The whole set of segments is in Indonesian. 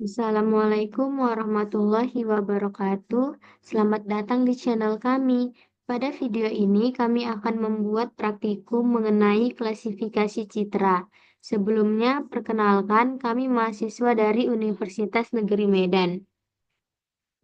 Assalamualaikum warahmatullahi wabarakatuh. Selamat datang di channel kami. Pada video ini kami akan membuat praktikum mengenai klasifikasi citra. Sebelumnya, perkenalkan kami mahasiswa dari Universitas Negeri Medan.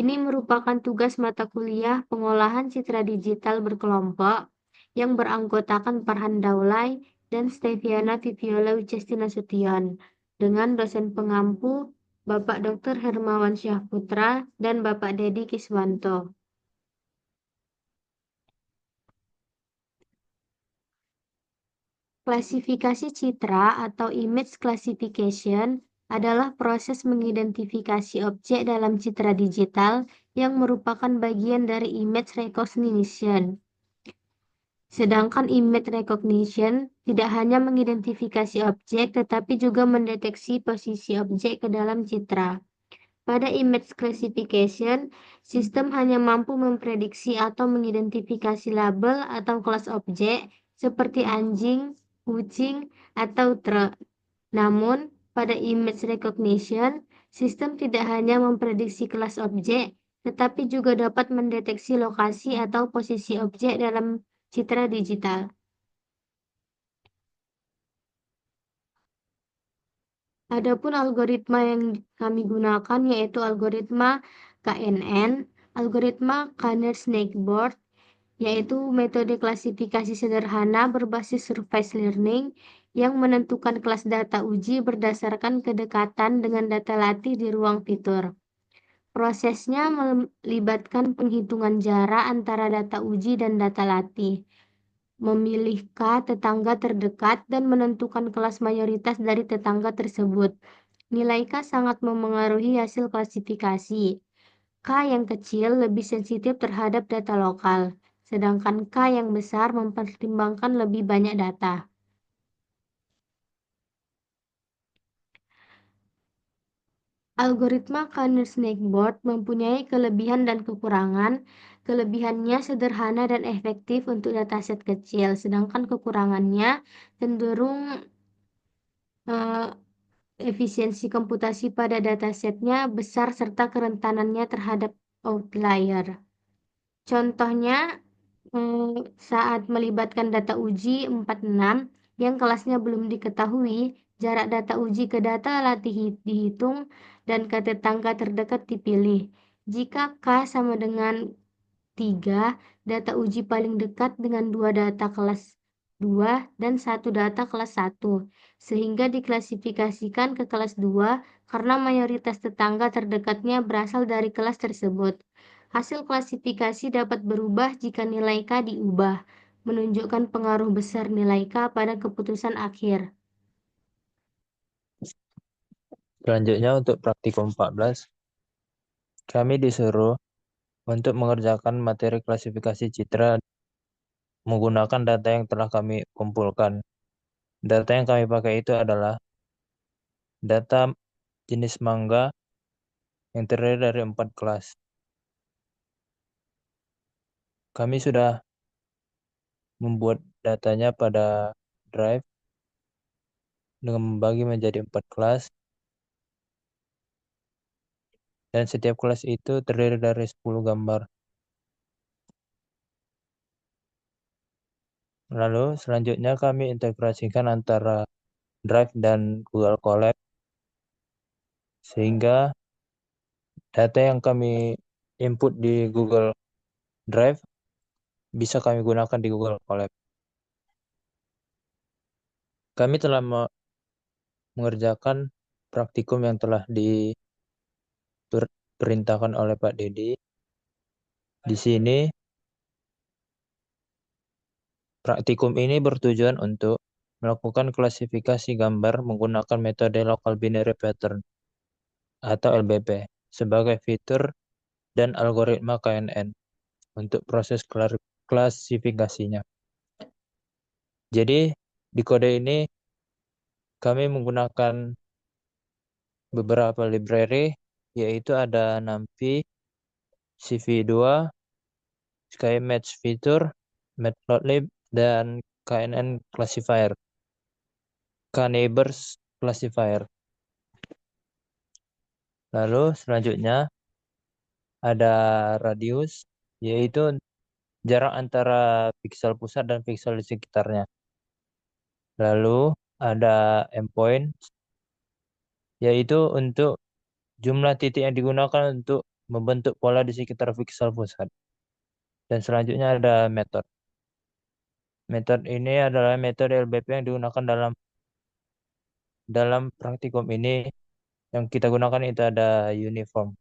Ini merupakan tugas mata kuliah pengolahan citra digital berkelompok yang beranggotakan Farhan Daulay dan Steviana Viviola Wicestina Sution dengan dosen pengampu Bapak Dr. Hermawan Syahputra dan Bapak Dedi Kiswanto. Klasifikasi citra atau image classification adalah proses mengidentifikasi objek dalam citra digital yang merupakan bagian dari image recognition. Sedangkan image recognition tidak hanya mengidentifikasi objek, tetapi juga mendeteksi posisi objek ke dalam citra. Pada image classification, sistem hanya mampu memprediksi atau mengidentifikasi label atau kelas objek seperti anjing, kucing, atau truk. Namun, pada image recognition, sistem tidak hanya memprediksi kelas objek, tetapi juga dapat mendeteksi lokasi atau posisi objek dalam citra digital. Adapun algoritma yang kami gunakan yaitu algoritma KNN, algoritma Kanner-Snake Board, yaitu metode klasifikasi sederhana berbasis surface learning yang menentukan kelas data uji berdasarkan kedekatan dengan data latih di ruang fitur. Prosesnya melibatkan penghitungan jarak antara data uji dan data latih, memilih K tetangga terdekat dan menentukan kelas mayoritas dari tetangga tersebut. Nilai K sangat memengaruhi hasil klasifikasi. K yang kecil lebih sensitif terhadap data lokal, sedangkan K yang besar mempertimbangkan lebih banyak data. Algoritma Kanner-Snake Board mempunyai kelebihan dan kekurangan. Kelebihannya sederhana dan efektif untuk dataset kecil, sedangkan kekurangannya cenderung eh, efisiensi komputasi pada datasetnya besar serta kerentanannya terhadap outlier. Contohnya, saat melibatkan data uji 46 yang kelasnya belum diketahui, jarak data uji ke data latih dihitung dan ke tetangga terdekat dipilih. Jika K sama dengan 3, data uji paling dekat dengan 2 data kelas 2 dan 1 data kelas 1, sehingga diklasifikasikan ke kelas 2 karena mayoritas tetangga terdekatnya berasal dari kelas tersebut. Hasil klasifikasi dapat berubah jika nilai K diubah, menunjukkan pengaruh besar nilai K pada keputusan akhir. Selanjutnya untuk praktikum 14, kami disuruh untuk mengerjakan materi klasifikasi citra menggunakan data yang telah kami kumpulkan. Data yang kami pakai itu adalah data jenis mangga yang terdiri dari 4 kelas. Kami sudah membuat datanya pada Drive dengan membagi menjadi 4 kelas. Dan setiap kelas itu terdiri dari 10 gambar. Lalu selanjutnya kami integrasikan antara Drive dan Google Colab sehingga data yang kami input di Google Drive bisa kami gunakan di Google Colab. Kami telah mengerjakan praktikum yang telah diperintahkan oleh Pak Dedi. Di sini praktikum ini bertujuan untuk melakukan klasifikasi gambar menggunakan metode Local Binary Pattern atau LBP sebagai fitur dan algoritma KNN untuk proses klasifikasinya. Jadi di kode ini kami menggunakan beberapa library yaitu ada NumPy, CV2, SkyMatch Feature, Matplotlib, dan KNN Classifier, Kneighbors Classifier. Lalu selanjutnya ada radius, yaitu jarak antara piksel pusat dan piksel di sekitarnya. Lalu ada endpoint, yaitu untuk jumlah titik yang digunakan untuk membentuk pola di sekitar piksel pusat. Dan selanjutnya ada method. Method ini adalah metode LBP yang digunakan dalam praktikum ini. Yang kita gunakan itu ada uniform.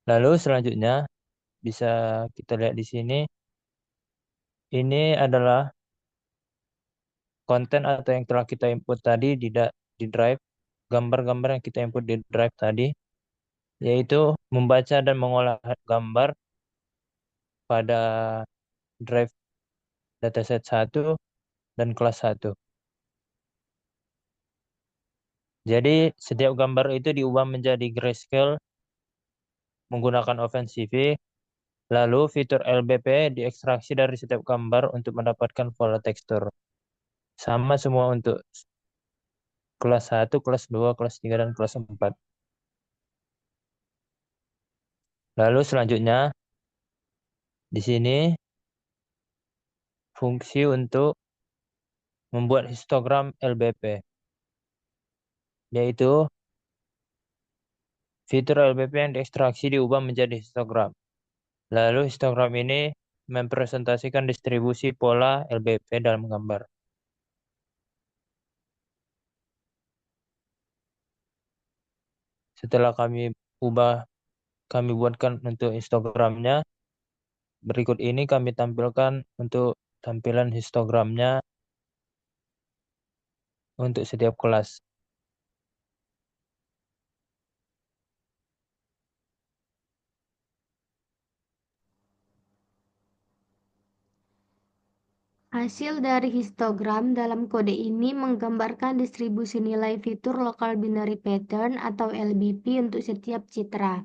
Lalu selanjutnya bisa kita lihat di sini. Ini adalah konten atau yang telah kita input tadi di drive. Gambar-gambar yang kita input di drive tadi. Yaitu membaca dan mengolah gambar pada drive dataset 1 dan kelas 1. Jadi setiap gambar itu diubah menjadi grayscale menggunakan OpenCV. Lalu fitur LBP diekstraksi dari setiap gambar untuk mendapatkan pola tekstur. Sama semua untuk kelas 1, kelas 2, kelas 3, dan kelas 4. Lalu selanjutnya di sini fungsi untuk membuat histogram LBP. Yaitu fitur LBP yang diekstraksi diubah menjadi histogram. Lalu histogram ini mempresentasikan distribusi pola LBP dalam gambar. Setelah kami buatkan untuk histogramnya, berikut ini kami tampilkan untuk tampilan histogramnya untuk setiap kelas. Hasil dari histogram dalam kode ini menggambarkan distribusi nilai fitur local binary pattern atau LBP untuk setiap citra.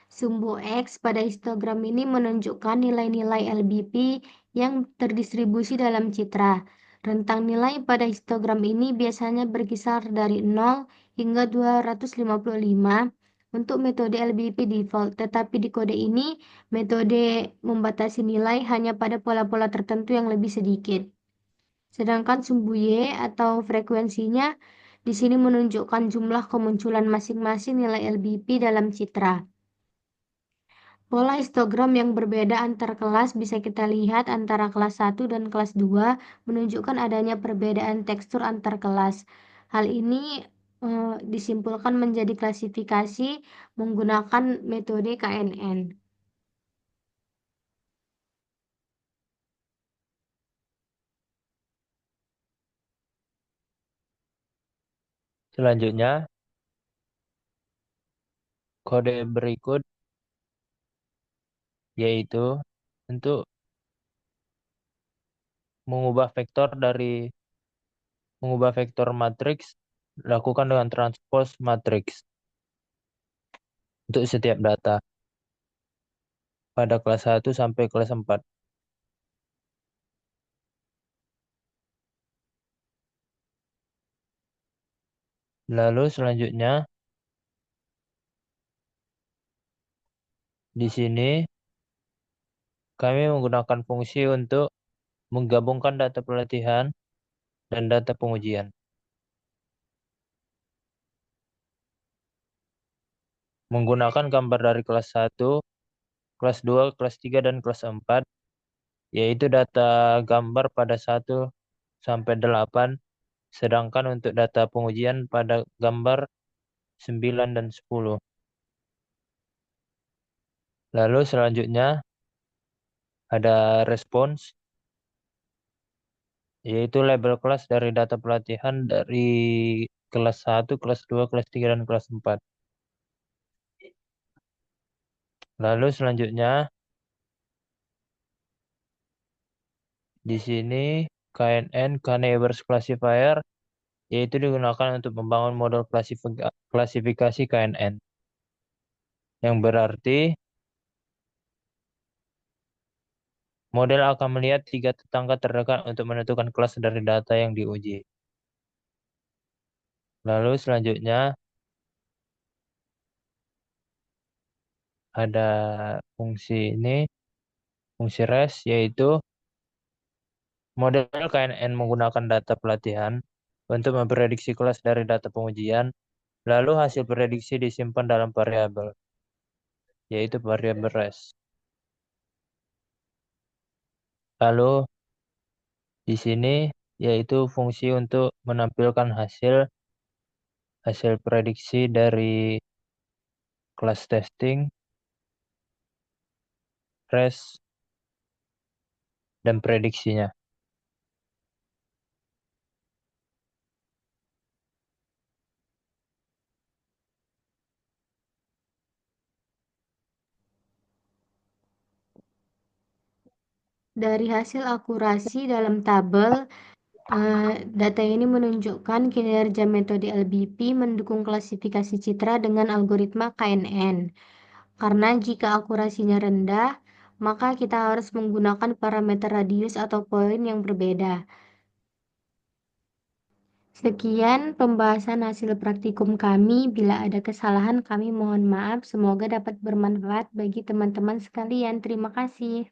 Sumbu X pada histogram ini menunjukkan nilai-nilai LBP yang terdistribusi dalam citra. Rentang nilai pada histogram ini biasanya berkisar dari 0 hingga 255 untuk metode LBP default, tetapi di kode ini metode membatasi nilai hanya pada pola-pola tertentu yang lebih sedikit. Sedangkan sumbu Y atau frekuensinya di sini menunjukkan jumlah kemunculan masing-masing nilai LBP dalam citra. Pola histogram yang berbeda antar kelas bisa kita lihat antara kelas 1 dan kelas 2 menunjukkan adanya perbedaan tekstur antar kelas. Hal ini disimpulkan menjadi klasifikasi menggunakan metode KNN. Selanjutnya, kode berikut yaitu untuk mengubah vektor matriks lakukan dengan transpose matriks untuk setiap data pada kelas 1 sampai kelas 4. Lalu selanjutnya di sini kami menggunakan fungsi untuk menggabungkan data pelatihan dan data pengujian. Menggunakan gambar dari kelas 1, kelas 2, kelas 3, dan kelas 4, yaitu data gambar pada 1 sampai 8, sedangkan untuk data pengujian pada gambar 9 dan 10. Lalu selanjutnya ada respons, yaitu label kelas dari data pelatihan dari kelas 1, kelas 2, kelas 3, dan kelas 4. Lalu selanjutnya di sini KNN, K-Neighbors Classifier, yaitu digunakan untuk membangun model klasifikasi KNN. Yang berarti model akan melihat 3 tetangga terdekat untuk menentukan kelas dari data yang diuji. Lalu selanjutnya ada fungsi res, yaitu model KNN menggunakan data pelatihan untuk memprediksi kelas dari data pengujian, lalu hasil prediksi disimpan dalam variabel, yaitu variabel res. Lalu di sini yaitu fungsi untuk menampilkan hasil prediksi dari kelas testing, res, dan prediksinya. Dari hasil akurasi dalam tabel, data ini menunjukkan kinerja metode LBP mendukung klasifikasi citra dengan algoritma KNN. Karena jika akurasinya rendah, maka kita harus menggunakan parameter radius atau poin yang berbeda. Sekian pembahasan hasil praktikum kami. Bila ada kesalahan, kami mohon maaf. Semoga dapat bermanfaat bagi teman-teman sekalian. Terima kasih.